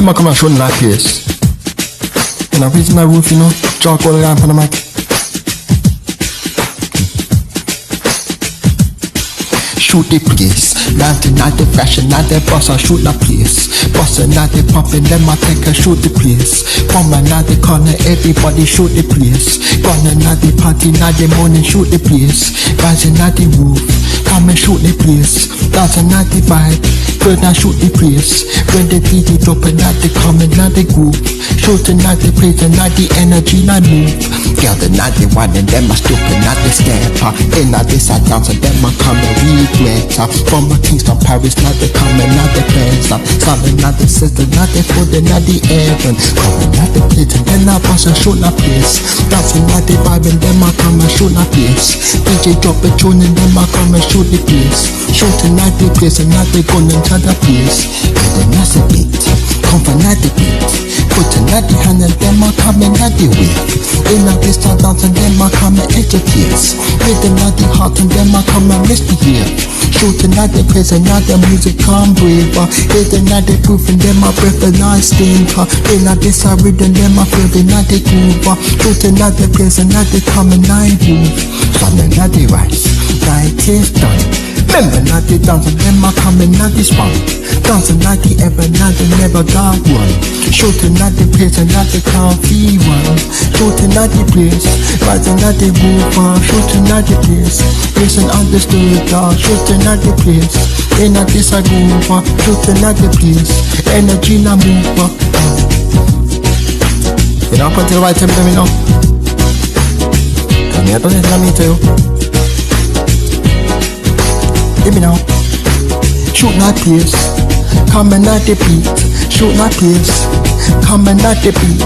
them I come and show in that place. And I raise my roof, you know, chalk all around for the mic. Shoot the place, not the fashion, not the boss, I shoot the place. Bossa, not the poppin', them I take a shoot the place. Bomber, not the corner, everybody shoot the place. Gonna, not the party, not the morning, shoot the place. Rising, not the roof, come and shoot the place. Dancing, not the vibe, good, not shoot the place. When the DJ droppin', not the comment, not the group. Shooting, not the place, and not the energy, not move. Girl, the not the one, and them I stupid, not the stepper. In not this, I dance, and them I come and regret. From a Kingston, Paris, not the comment, not the plans. Something, not the sister, not the food, and not the heaven. Coming, not the plate, and then I bust and shoot the place. Dancing, not the vibe, and then I come and shoot the place. DJ drop a tune, and then I come and shoot the place. Shooting, not the place, and not the gun, and the place. And then that's a beat, come for not the beat. Putting at the hand and them I come and at the way. In a this I dance and them I come and educate. Rhythm at the heart and them I come and miss the ear. Shooting at the place and at the music come braver. Hitting at the proof and them I breath and I stinker. In a this I read and them I feel the at the groove. Shooting at the place and at the come and I move. Something at the rise, night is done. Remember not the dance and them I come and not this one. Dancing not the ever, not the never got one. Shooting at the place and not the coffee one. Shooting at the place, rising at the roof. Shooting at the place, listen understood. Shooting at the place, in a this I groove. Shooting at the place, energy na move. You know, up until the right time, let me know. Come here, don't let me tell you. Give me now. Shoot that place, coming at the beat. Shoot that place, coming at the beat.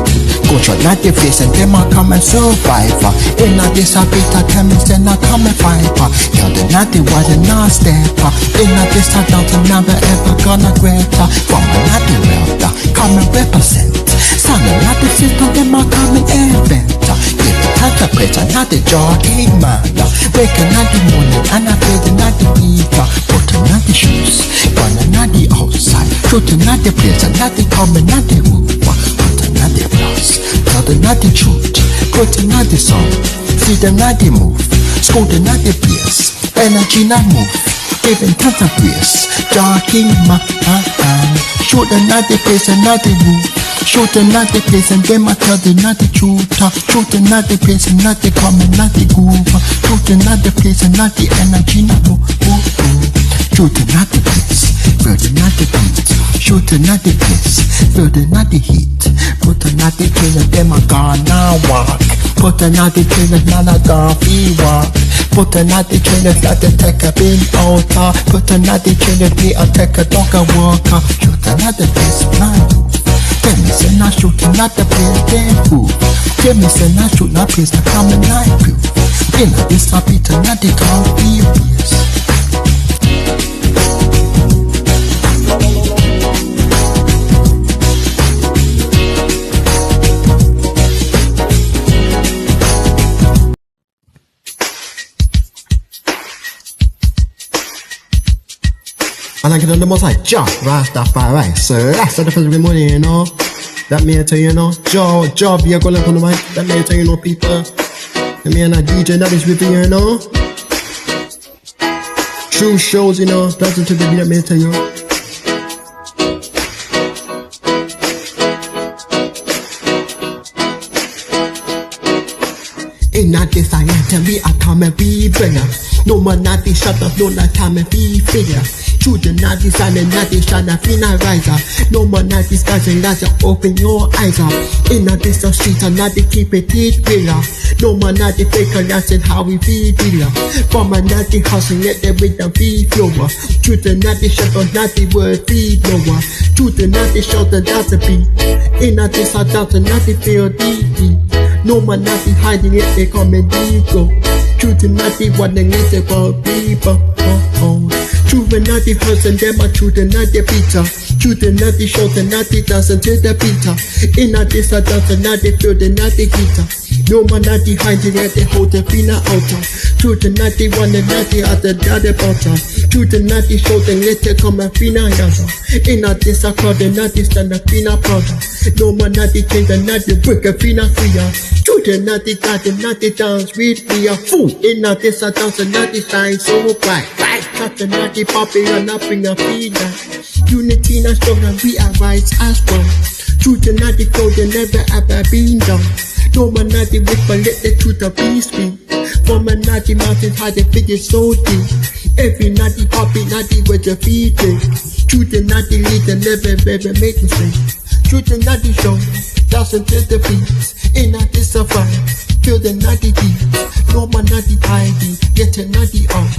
Go shot at the face and them I come and survive. In a this I beat I come and then I come and fight. You're the not the one and not step. In a this I don't never ever gonna grab. From a not the welder, come and represent. Sounding like the system them I come and invent. Give the time to place and not the jogging man. Waking at the morning and I feel the not the eater. Putting at the shoes, running at the outside. Shooting at the place and not the coming at the roof. Putting at the plus, telling at the truth. Putting at the song, see them at the move. Scolding at the place, energy not move. Giving tons of grace, jogging my shooting at the place and not the roof. Shooting at the place and them I tell the not the truth. Shooting at the place and not the coming, not the groove. Shooting at the place and not the energy, not move. Shooting at the place, building at the beat. Shooting at the place, building at the heat. Putting at the train and them I gonna walk. Putting at the train and now I gonna be walk. Putting at the train and not the take a bin out. Putting at the train and me I take a dog and walk. Shooting at the place, blind. Tell me say not shooting at the place, they fool. Tell me say not shooting at the place, I come and I prove. In a this I beat and not the coffee place. I like it on the most like Jah Rastafari, sir. That's the first good morning, you know. That may I tell you, know. Jah, be a golden on the mic. That may I tell you, know, people. That me and a DJ that is with you, you know. True shows, you know. That's into the beat, that may I tell you. In that this I enter me, I come and be bringer. No man not be shut up, no not time and be figure. Children not this and not this shine a fina riser. No man not this and that's open your eyes up. In that this street and not the keep it teach pillar. No man not the faker, that's how we be dealer. From a not the house and let them with the feed flower. Children not the shut up, not the word feed lower. Children not the shout and that's a beat. In that this I dance and not the feel deep. No man not be hiding it, they come and go. Truth and not the one and it's about people. Truth and not the hurts and them are truth and not the pizza. Truth and not the shout and not the dance until the pizza. In a this I dance and not the field and not the guitar. No man not the hiding at the hotel, fina outer. Truth and not the one and not the other, the bottom. Truth and not the show, then let it come and fina yasa. In a this a crowd, and not the stand up fina powder. No man not the change and not the brick of fina fria. Truth and not the dance and not the dance with me a fool. In a this a dance and not the sign so bright. Right, cut and not the poppy and up in a feeder. Unity not strong and we are rise as one. Truth and not the code, they never ever been done. No man not the whip, but let the truth of peace be. From a naughty mountain high, the figure so deep. Every naughty poppy, naughty with your feet in. Truth and not the leader, never ever make mistakes. Truth and not the show, doesn't tell the beats. In a disappoint, feel the naughty deep. No man not the hiding, get a naughty out.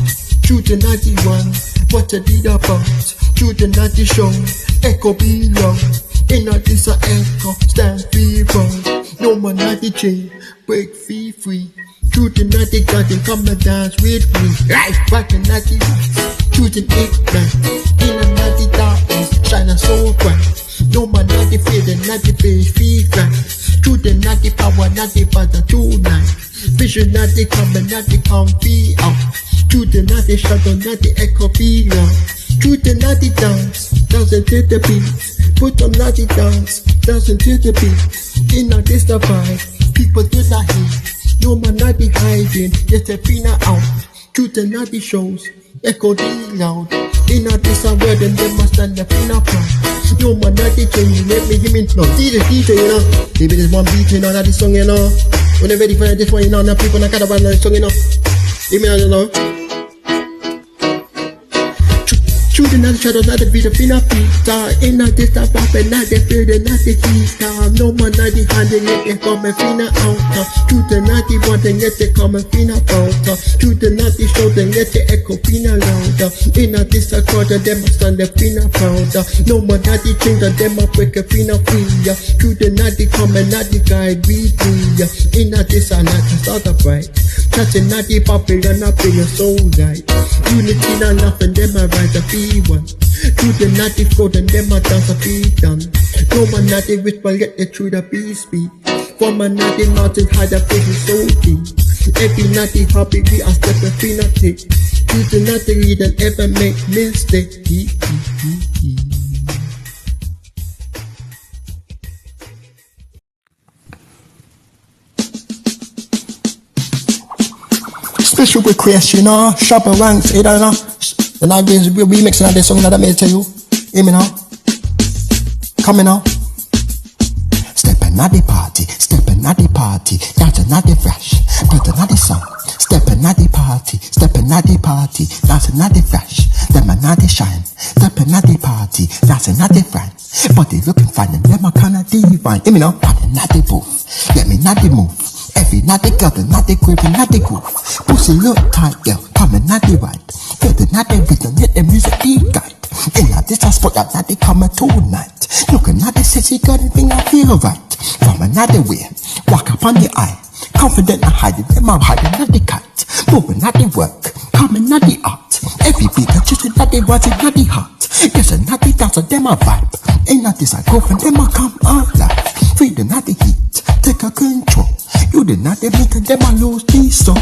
Truth and not the one, what a deed about. Truth and not the show, echo be long. In a this a echo, stand free wrong. No man not the chain, break free. Truth and not the garden, come and dance with me. Life back and not the lights. Truth and ignorant. In a not the darkness, shine a so bright. No man not the fear, and not the face, feel right. Truth and not the power, not the father tonight. Vision not the come and not the come be out. Truth and not the shadow, not the echo be loud. Truth and not the dance, doesn't take the beat. Put on not the dance, doesn't take the beat. In a this the vibe, people do not hear. No man not the hiding, yet a fina out. Truth and not the shows, echo the loud. In a this a word and they must stand the fina proud. No man not the change, let me hear me now. See the DJ, you know. Maybe there's one beat, you know, that is song, you know. When they're ready for this one, you know, now people not got about that song, you know. Hear me, you know. Shooting at the shadows, not the beat of fina pizza. In a this a pop and not the fear, not the heater. No man not the handle, yet they come and fina out. Shoot the not the one, then yet they come and fina out. Shoot the not the show, then yet they echo fina louder. In a this a quarter, them a stand the fina powder. No man not the change, them a break a fina free. Shoot the not the come and not the guide we be. In a this a not the start of right. Touching not the popular, not bring a soul right. Unity not nothing, them a right to be one. To the naughty flow, and them a dance a be done. No man not the whisper, let the truth of peace speak. From a naughty mountain, hide the face is so deep. Every naughty happy, we are step a free not take. To the naughty lead and ever make mistake. Special request, you know, Sharper ranks, you know. And I guess we'll be mixing out this song that I may tell you. Hear me now. Coming now. Stepping at the party, dancing at the fresh, dancing at the song. Stepping at the party, dancing at the fresh, them and at the shine. Stepping at the party, dancing at the fresh, but they looking fine and them a kinda divine. Hear me now. Running at the booth, let me not the move. Every not the girl, not the grip, not the groove. Pussy look tight, girl, coming not the right. Feel the not the rhythm, let the music be guide. In a this a spot that not the coming tonight. Looking at the sexy girl, the thing I feel right. From another way, walk up on the eye. Confident and hiding, them are hiding at the cat. Moving at the work, coming at the art. Every beat and just that they want it at the heart. Yes, and not the dance, them a vibe. Ain't not this I go from them a come alive. Freedom at the heat, take a control. You did not the beat and them a lose these so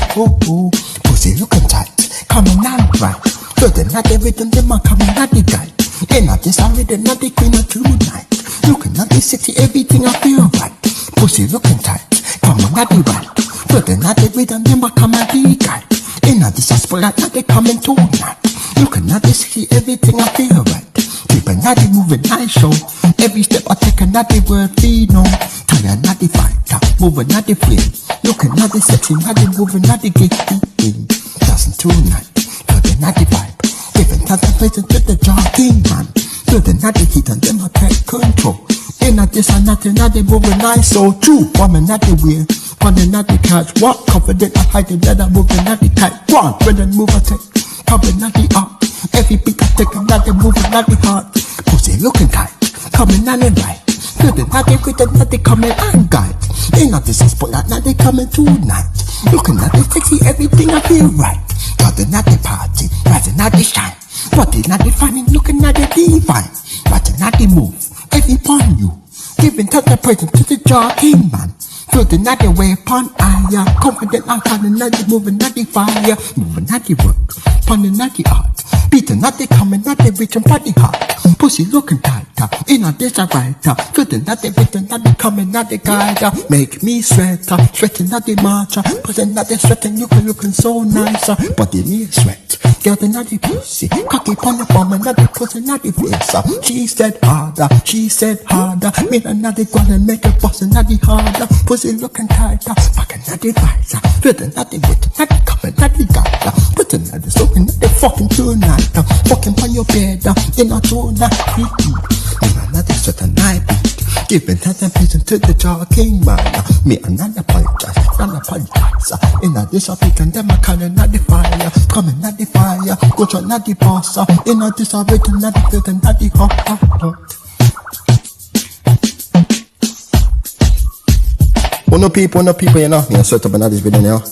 pussy looking tight, coming out right. You did not the rhythm, them a coming at the guide. Ain't not this I rhythm, not the queen of tonight. Looking at the city, everything I feel right. Pussy looking tight, coming at the right. You did not the rhythm, them a coming at the guide. Ain't not this I spoil like not they coming tonight. Looking at the city, everything I feel right. Keeping at the moving nice show. Every step I take another word be known. Tired not the fight, moving not the flame. Looking at the sexy, not the moving, not the gate. Dancing tonight, feeling not the vibe. Giving not the face to the jogging man. Feeling not the heat and them I take control. Ain't not this and nothing, not the moving nice so true. Woman not the way, running not the catch. Walk confident, I hide the leather, moving not the tight. One, when the move I take, coming not the up. Every beat I take, not the moving not the heart. Pussy looking tight, coming on the right. Feeling not the rhythm, not the coming and guide. Ain't not this spot, not they coming tonight. Looking at the sexy, everything I feel right. Starting at the party, rising at the shine. Watching at the finding, looking at the divine. Watching at the move, every upon you. Giving touch the present to the jogging man. Feel the night way upon higher. Confident I'm coming at the moving at the fire. Moving at the work, upon the night the art. Beating at the coming at the reaching body heart. Pussy looking tighter, in a dish I write up. Feeling at the written at the coming at the guide up. Make me sweat up, sweating at the march up. Pussing at the sweating, you can looking so nice up. Body me sweat, getting at the pussy. Cocky upon the bum and at the pussy at the face up. She said harder, me and at the ground and make a bustin' at the harder. Pussy looking tighter, fucking at the visor. Feeling at the written at the coming at the guide up. Putting at the soaking at the fucking tonight. Fucking on your bed, in a tonight. Another certain night beat, giving attention to the talking man. Me another apologize, in a disappearance, them a calling at the fire, coming at the fire, go to at the boss, in a disappearance, at the building, at the hot. No people, you know, me set up another video now.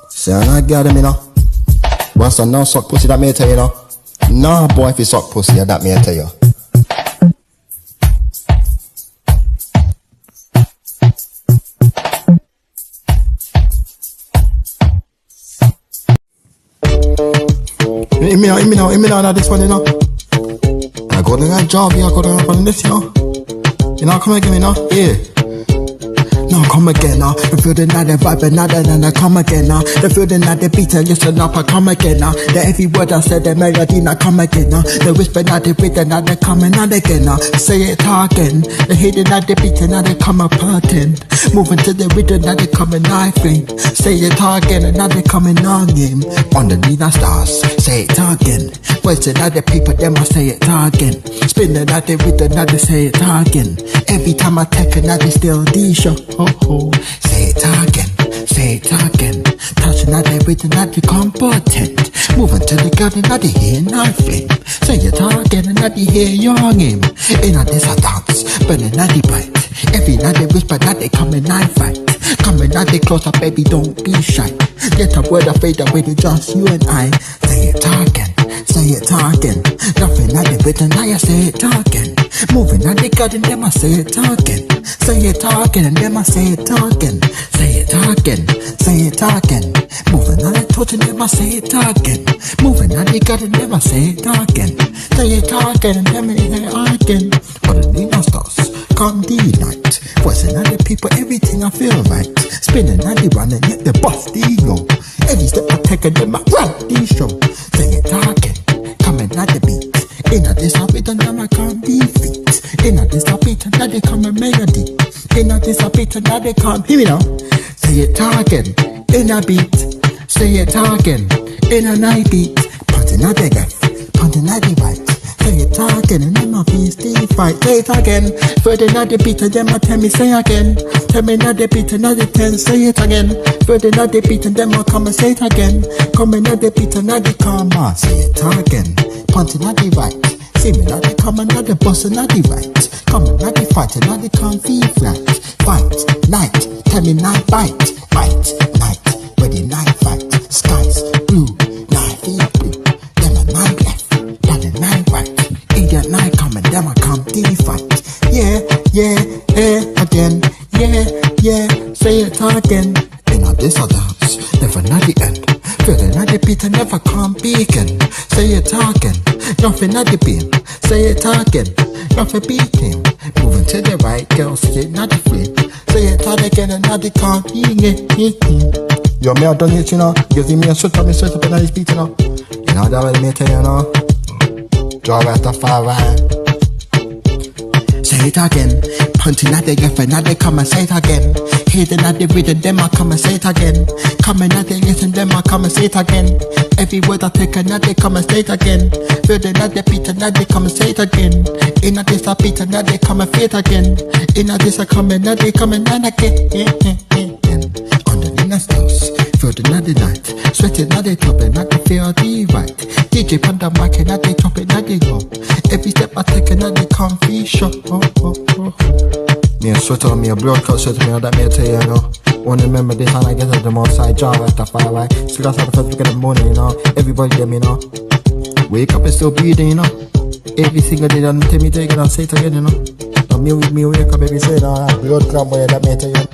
Say I got them, you know. Once I know suck pussy, that may tell you, know. Nah, boy, if you suck pussy, that may tell you. Hear me now, this one, you know. I got a job, yeah, I got a on this, you know. You know, come again, you know, yeah. Now come again now, the feeling that the vibe and I come again now. The feeling that the beat and listen up, I come again now. The every word I said, the melody now come again now. The whisper now, the rhythm now, they coming out again now. Say it again, the hidden now, the beat and now they come apart and moving to the rhythm now, they coming knifing. Say it again and now they coming on him. Underneath the stars, say it again. Wasting out the paper, them I say it again. Spinning out the rhythm now, they say it again. Every time I take it now, they still D-show. Oh, say it again. Touching at everything that you competent. Moving to the garden that they hear nothing. Say it again and that they hear your name. In a this a dance, burning at the bite. Every night they whisper that they come and I fight. Coming at the closer, baby, don't be shy. Get a word of fade away to just you and I. Say it again. Nothing at the bit and I say it again. Moving at the garden, them I say it again. Say it again and them I say it again. Say it again. Moving at the touching, them I say it again. Moving at the garden, them I say it again. Say it again and them I say it again. But the need no stars, come the night. Voicing at the people, everything I feel right. Spinning at the run and yet the bust the go. Every step I take and them I run the show. Say it again. Coming at the beat. In a this beat and them I can't defeat. In a this beat and now they come a melody. In a this beat and now they come. Hear me now. Say it again. In a beat. Say it again. In a night beat. Punting at the gap. Punting at the right. Say it again and them I feel still fight. Say it again. Further at the beat and them I tell me say again. Tell me not the beat and not the 10. Say it again. Further at the beat and them I come and say it again. Coming at the beat and not the come. Say it again. Punting at the right. See me now they come and now they bustin' at the right. Coming now they fight and now they can't feel flat. Fight, night, tell me night bite. Fight, night, where the night fight. Skies blue, night feel blue. Then a night left, then a night right. Idiot night coming, then I come to fight. Yeah, again. Yeah, say it again. In a this or dance, never not the end. Feeling at the beat and never come beacon. Say it again, nothing at the beam. Say it again, nothing beating. Moving to the right, girl, say it not the flame. Say it again and now they can't beat it. Yo, me I done it, you know. Give me a shot up, me straight up in this beat, you know. You know that will me tell you, know. Draw right the far right. Say it again. Punting at the gap and now they come and say it again. Hidden at the rhythm, them I come and say it again. Coming at the listen, them I come and say it again. Every word I take and now they come and say it again. Feeling at the beat and now they come and say it again. In a this a beat and now they come and say it again. In a this a come and now they come and again. Underneath the stars, feeling at the night. Sweating at the top and now they feel the right. DJ on the mic and now they top and now they go. Every step I take and now they come feel short. Me a sweater, me a blood cut sweater, me that me a tell you, you know. Wanna remember this and I get at the most side jar at the fire right. Still got the first week of the morning, you know. Everybody get me, you know. Wake up and still breathing, you know. Every single day, don't tell me take it and say it again, you know. Now me wake up every day, you know. Blood clot boy, that me a tell you.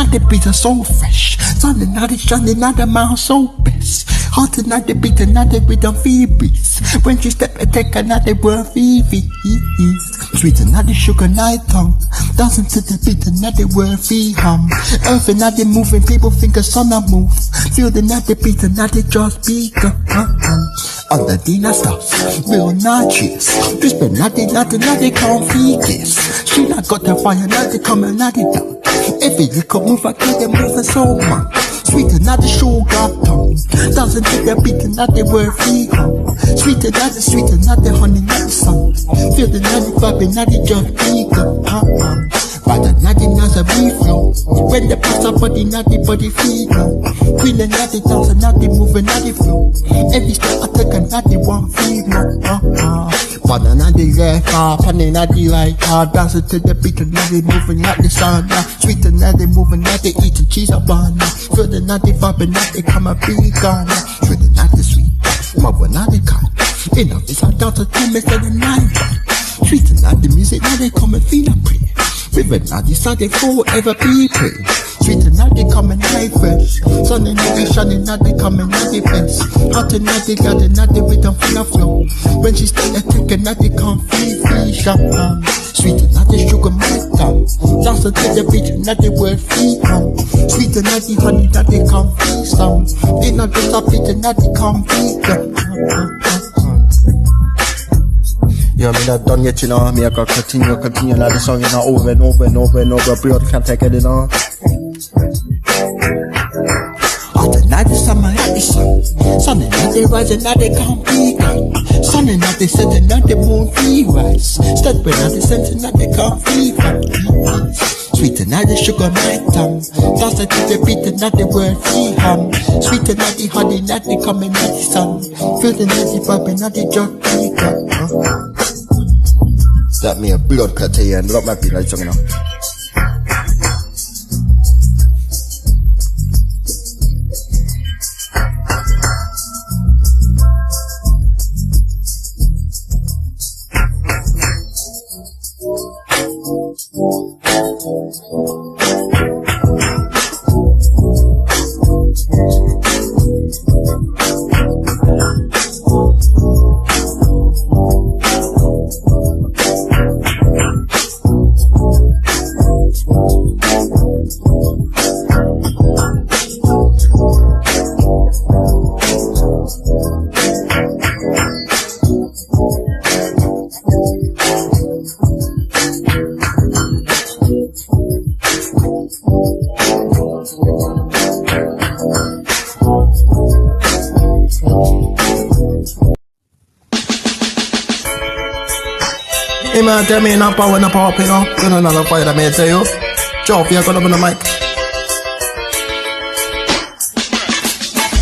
night the beat are so fresh. Sunday night is shining, night the mouth so best. Hot tonight the beat, and night the rhythm feel breeze. When she step and take another word feel. Sweet another sugar night tongue. Dancing to the beat, another word feel hum. Earth and night moving, people think a sun a move. Feel the night the beat, another just beat. On the dinner stuff, real notches. Just been nothing, can't feed this. She not got the fire, nothing coming, nothing down. Every little move I get them moving so much. Sweet another sugar tongue. Dancing to the beat, another word feel hum. Sweet another honey, another song. Feel the night vibe, another just beat. But the night has a reflow. When the pass up body, not the body feel. Queen and not the dance, and not the move, and not the flow. Every step I take, and not the one feel. But another left half, and another right half. Dancing to the beat, another moving, not the sound. Sweet another moving, not the eating cheese or banana. Feel the night vibe, and not the come a big gun. Feel the night sweet, mother not the kind. Enough is our daughter, 10 minutes of the night. Sweet another music, now they come and feel a prayer. River now decided forever be praised. Sweet and now they come and night fresh. Sun and now they shining, now they come and now they best. Hot and now they got and now they rhythm full of flow. When she start a tick and now they come free shop. Sweet and now they sugar my tongue. Dancing to the beat and now they word free Sweet and now they honey, now they come free some. They not just a beat and now they come free. Yeah, me not done yet, you know. Me I gotta continue like the song, you know, over and over and over and over. Bro, can't take it, you know. After night is summer, night is sun. Sun and night they rise and now they can't be gone. Sun and night they set and now the moon free rise. Step and now they send and now they can't free rise. Sweet and now the sugar my tongue. Dance to the beat and now the word free hum. Sweet and now the honey, now they come and now the sun. Feel the now the vibe and now the joy free gone. That me a blood cut here and drop my beat like something, you know. Hey man, tell me no power play no. You know another fire that may tell you. Joe, you're gonna be on the mic.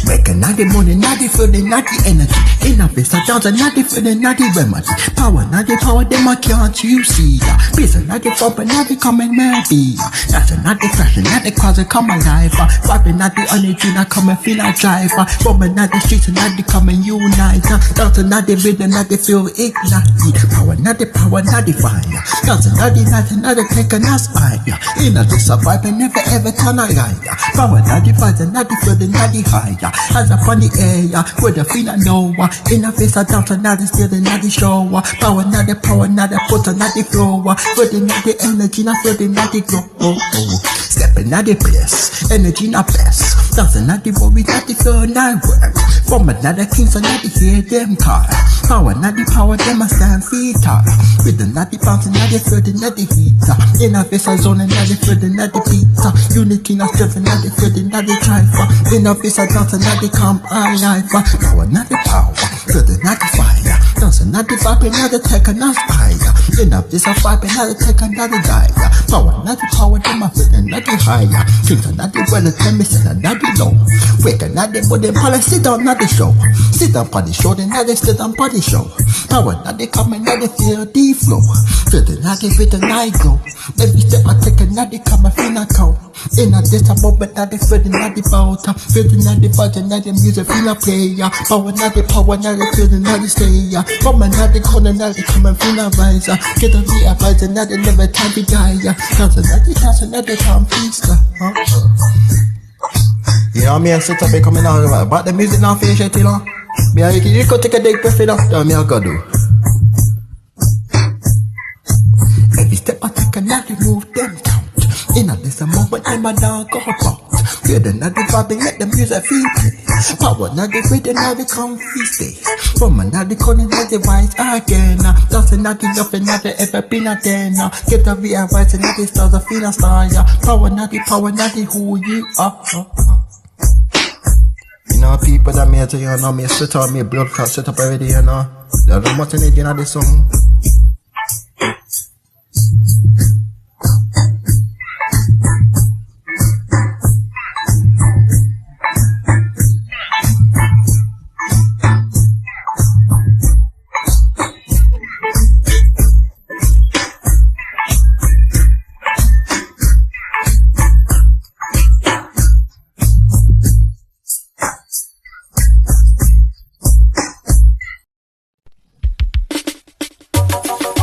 Waking not the money, not the feeling, not the energy. Enough is a dance, not the feeling, not the remedy. Power, not the power, them I can't you see ya. Busy, not the bump, not the coming maybe. That's not the fashion, not the cause come alive. Vibing, not the energy, not come and feel a drive. Bombing, not the streets, not the coming unite. Dancing, not the rhythm, not the feel ignite. Power, not the fire. Dancing, not the taking us higher. Inner the survivor, never ever turn a liar. Power, not the fighter, not the feeling, not the higher. As up on the air, with the feel I know. In a face I dance, not the still, not the show. Power, not the put, not the flow. Feeling not the energy, not feeling not the glow. Stepping not the place, energy not best. Dancing not the worry, not the feel, not work. From another king, so not the hear them call. Power, not the power, them I stand feet tall. With the not the bouncing, not the feeling, not the heat. In a face I zone, not the feeling, not the pizza. Unity, not strength, not the feeling, not the drive. In a face I dance, not the come alive. Power, not the power, feeling, not the fire. Dancing, not the vibe, not the tech, not higher. In a face I vibe, not the tech, not the die. Power, not the power, them I feeling, not the higher. Things are not the weather, tell me, not the low. Wake up, not the body, policy, sit down, not the show. Sit down, party show, then not the sit down, party show. Power, not the coming, not the feel, the free flow. Feel the night with the night go. Every step I take another come I feel not cold. In a this a moment that they feel the night about. Feel the night about the night the music feel a play. Power not the feel the night stay. From another corner now they come and feel a rise. Get a realize another never time to die. That's another time feast. You know me and sit up and coming out about the music now finish it, you know. Me and you go take a deep breath, you know. That's me I gotta do. Every step I take another move them count. In a this a moment in my dog go about. Feel the night vibing, let the music feel play. Power not the way, now they come stay. From another corner, let the rise again. That's another nothing, not ever been a den. Get the realize another stars of feel a star. Power not the who you are. You know, people that me tell you know, me sweat on me blood clot set up already, you know. There's not much energy in this song.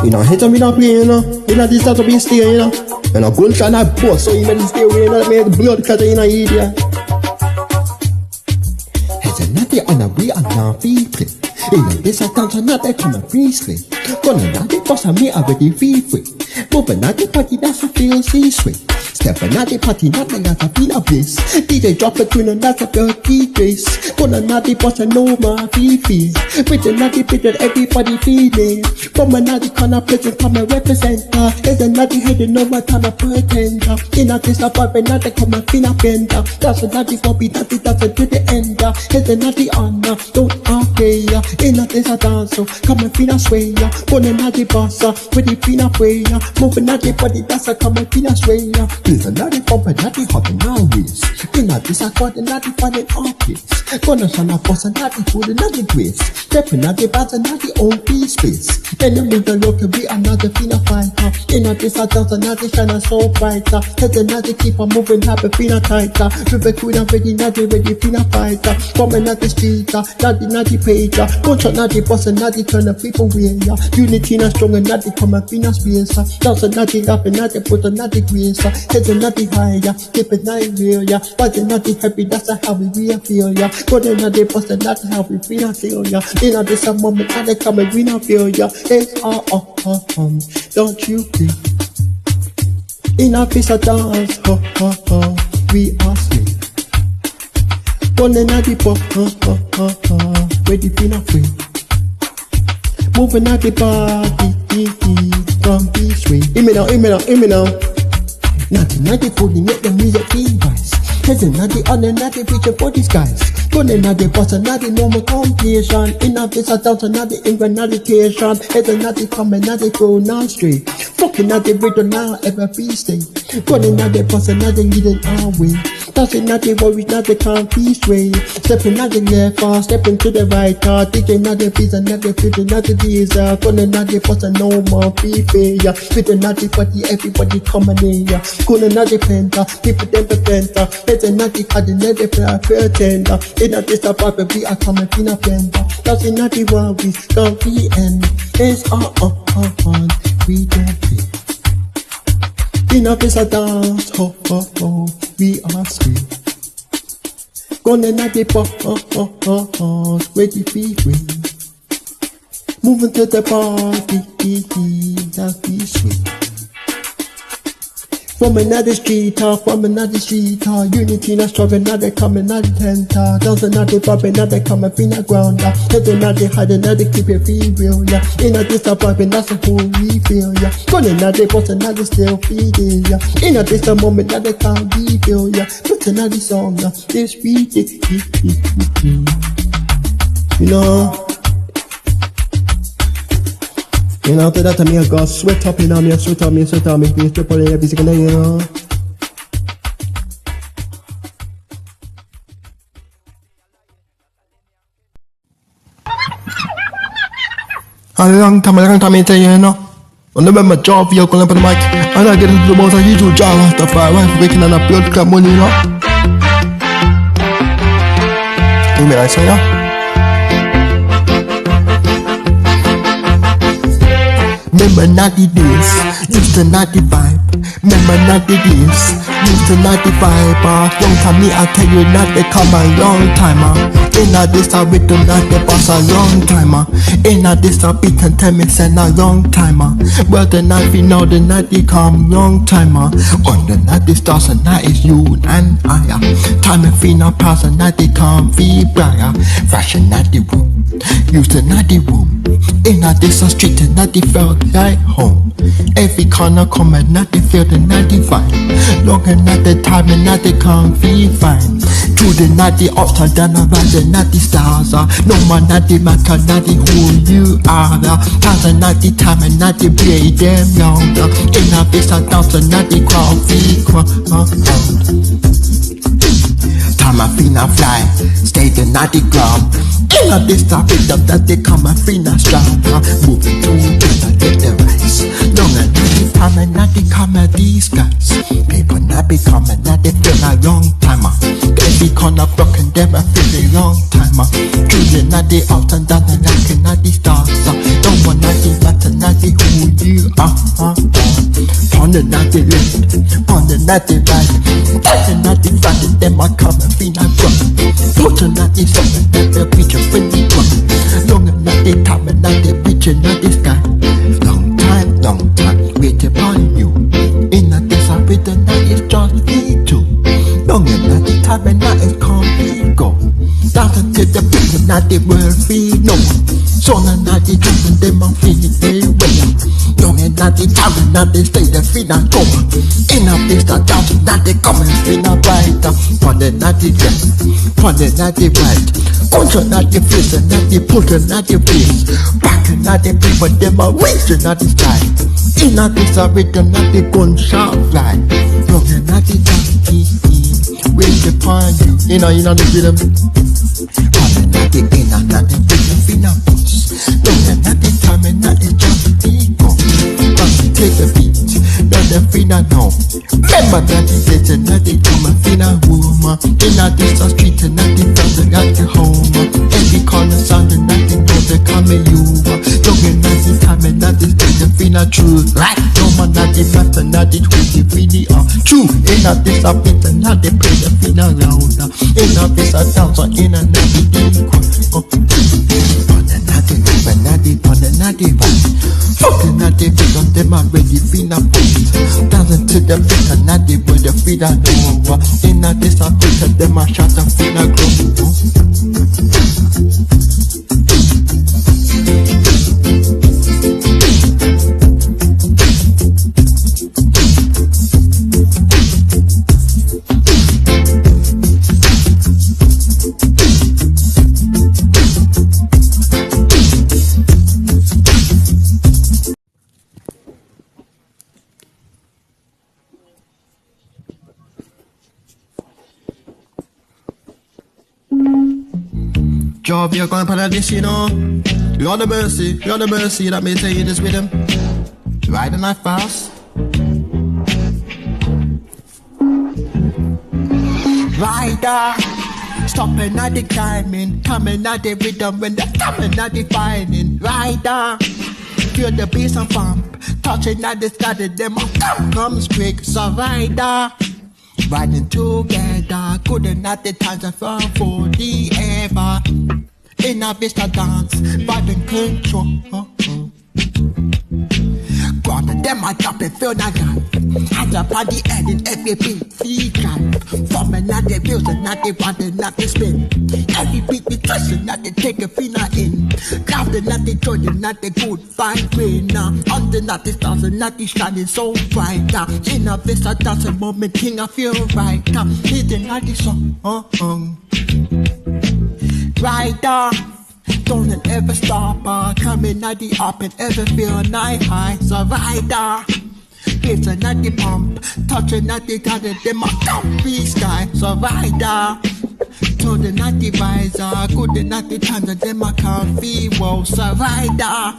You know, hit me not play, you know. You know, this has to be still, you know. And a gunshot and a bust, so you better stay away, you know, that make blood cut, you know, idiot. It's a natty and a we are not people. You know, this a dance and not that come and freely. Gonna not the boss and me already feel free. Moving not the party, that's a feel sweet. Stepping at the party, nothing that's a feel a bliss. DJ drop a tune and that's a dirty grace. Gonna not the boss and no more feel. With another bit that everybody feeling. From another corner, present come and represent. There's another head and no more time a pretender. In a this up, another come and feel a bender. That's another copy, that's a to the end. There's another honor, don't play. In a this a dance, come and feel a sway. Gonna not the boss, with the feel a way. Moving at the body, that's a come and feel a sway. There's another pump and another hot and always. In a this a got another fun and office. Gonna shine a boss and another food and another grace. Stepping at the bats and at the own peace space. Enemy the look can be another fina fighter. In a this a dance another shine a so brighter. Head another keep on moving happy fina tighter. River queen and ready fina fighter. From another street, not the pager. Gunshot not the boss and not the turn of people wear. Unity not strong and not the come and fina space. Dance another laughing, not the put another grace. Head another higher, keep it not real. But another happy, that's how we real feel. Go another boss and that's how we feel. In a this a moment and they come and we not feel ya. It's don't you think? In a piece of dance, we are sweet. Gonna not the pop, ready for not free. Moving at the body, from this way. Hear me now. Not pulling make the music feel nice. Here's another picture for these guys. Gonna another boss, another normal completion. In a this a dance, another ingratification. Here's another come, another go now straight. Fucking another rhythm now, ever be stay. Gonna another boss, another leading our way. That's another worry, another can't be straight. Stepping another left, stepping to the right. DJ another piece, another fit, another diesel. Gonna another boss, and no more be fair. With another party, everybody coming in. Gonna another penta, people them the penta. There's another had another pretender. In a this about we are coming in a penta. That's another worry, don't be end. It's on, we don't feel. In a this a dance, we are sweet. Gonna not the pop, ready for free. Moving to the party, that's be sweet. From another street, unity not strong, another come, another tenter. Dance another pop, another come and feel a ground. Head another hide, another keep it feel real. In a this a pop, and that's a whole we feel. Gonna another boss, another still feeding. In a this a moment, another can't be feel. Put another song, this beat it. You know. And after that, I got sweat up in me, sweat on me. Be triple A, every single day, you know. A long time, I tell you, you know. On the my job, you're going to put the mic. And I get into the most I usual job after 5 hours waking and I build crap money, you know. You mean I say that? Remember 90 days, used to 95. Remember 90 days, used to 95. Long time me, I tell you not they come a long timer. In a this I with them not the boss a long timer. In a this I beat and tell me send a long timer. Well the night we know the night they come long timer. On the night they stars and night is you and I. Time and fee now pass and night they come be brighter. Fashion at the room, used to not the room. In a this a street and night they felt like home. Every corner come and not they feel the night they fine. Long and not the time and not they come be fine. Through the night they up and down around the night the stars are. No man not the matter not the who you are. Times and not the time and not the play them younger. In a this a dance and not the crowd be crowd. Time I feel not fly, stay the night the ground. In a this stop it up that they come and feel not strong. Moving to better get the rise. Long and not the time and not the come at these guys. People not be coming that they feel a long timer. Every corner broken them I feel a long timer. Through the night they out and down and knocking at the stars. Don't want not the matter not the who you are. On the night they left, on the night they right. On the night they right and them I come and feel not wrong. Put a night they something that they'll preach a friendly one. Long and not they time and not they preach and not the sky. Long time, wait upon you. In a this I with the night is just me too. Long and not the time and not it can't be go. Down until the beat and not they will be no. So now not the time and them I'm feeling they well. Long and not the time and not they stay the feet not go. In a this I down and not they come and feel not right. On the night they left, on the night they right. Contra not the face and not the put and not the face. Back and not the people them are waiting not the sky. In a this I with them not the gunshot fly. Long and not the time wait upon you. You know the rhythm. On the night they in and not the rhythm feel not push. Long and not the time and not the just ego. Take the beat, not the feel not know. Remember that the days and not the come and feel not woman. In a this a street and not the friends and not the home. Every corner sound and not the know they come at you. Long and not the time and not the stay the feel not true. Right? No man not the matter not the who the really are. True. In a this a beat and not the play the feel not loud. In a this a dance or in a not the equal. On the not the river, not the on the not the right. Fucking not the beat on them already feel not push. Dancing to the beat and not the with the feet I know. In a this a beat and them a shot and feel not grow. Job, you're going to put this, you know. Lord of mercy, let me tell you this with him. Riding that fast. Rider, stopping at the climbing, coming at the rhythm when they're coming at the finding. Rider, feel the bass and pump, touching at the sky, them comes quick. So rider, riding together, couldn't at the times I fell for the ever. In a vista dance, vibing control. Gone and them I drop it, feel that life. Hands up on the end in every beat, feel drive. Forming at the wheels and not the running, not the spin. Every beat we twisting, not the take a feel not in. Laughing, not the joining, not the good vibe winner. Under not the stars and not the shining so bright. In a vista dance, a moment king I feel right. Hitting at the song. Rider, don't ever stop, coming at the up and ever feel night high. So rider, hitting at the pump, touching at the garden, them a comfy sky. So rider, to the natty riser, good the natty times, them a comfy wow. So rider,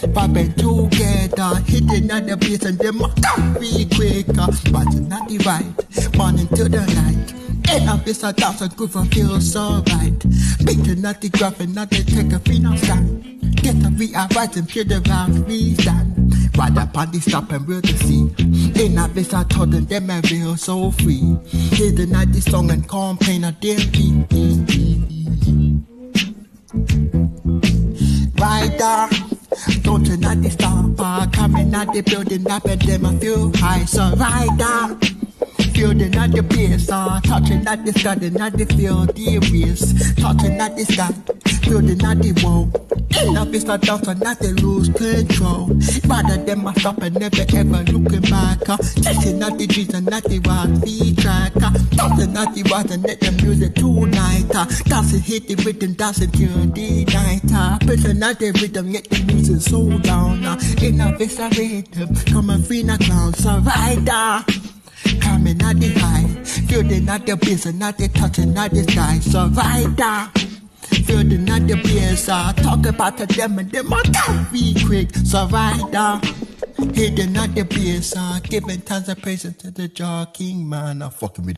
Vibing together, hitting at the bass and them can't be quicker. But not the right, morning to the night. And of this I dance and groove and feel so right. Beating at the graph and not the take a final stand. Get a we are right and feel the round we stand. Ride up on the stop and we'll see. In of this I told them I feel so free. Hear the night this song and complain of their beat. Rider, don't you not the stop, coming out the building up and them I feel high. So rider, feeling at the bass, touching at the sky, and at the field, the waist, touching at the sky, feeling at the wall. In the face, I dance and not the lose control. Rather than my stop and never ever looking back. Chasing at the trees and not the wild feet track. Dancing at the water and let the music tonight. Dancing, hit the rhythm, dancing till the night. Pressing at the rhythm, yet the music so down. In the face, I rhythm, come and free na clown, so rider. Coming at the high, feeling at the bass and at the touching at the sky, so rider. Feeling at the bass, talk about them and them can't be quick, so rider. Hitting at the bass, giving tons of praise to the jockey man, fucking with